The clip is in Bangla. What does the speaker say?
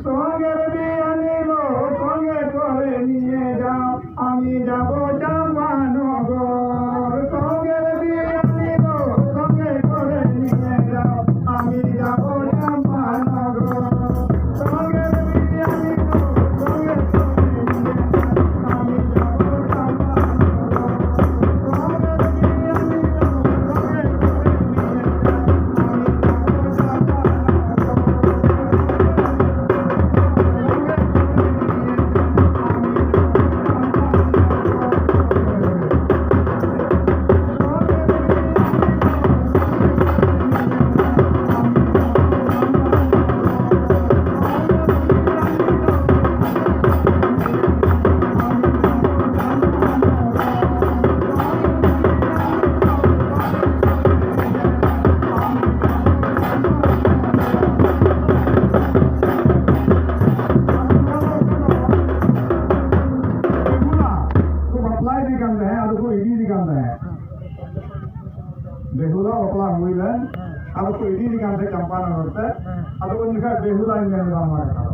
সঙ্গের বিয়া নিল সঙ্গে করে নিয়ে যাও আমি যাব জামানগর সঙ্গের বিয়া নিল সঙ্গে করে নিয়ে যাও আমি যাব জামানগর সঙ্গের বিয়া নিল সঙ্গে করে নিয়ে যাও আমি যাব জামানগর সঙ্গের বিয়া নিল সঙ্গে করে নিয়ে যাও আমি যাব बेहुला अपला हुई ले अब कोई दी निकाल से चंपारण होते अब उनका बेहुला इंजन का मार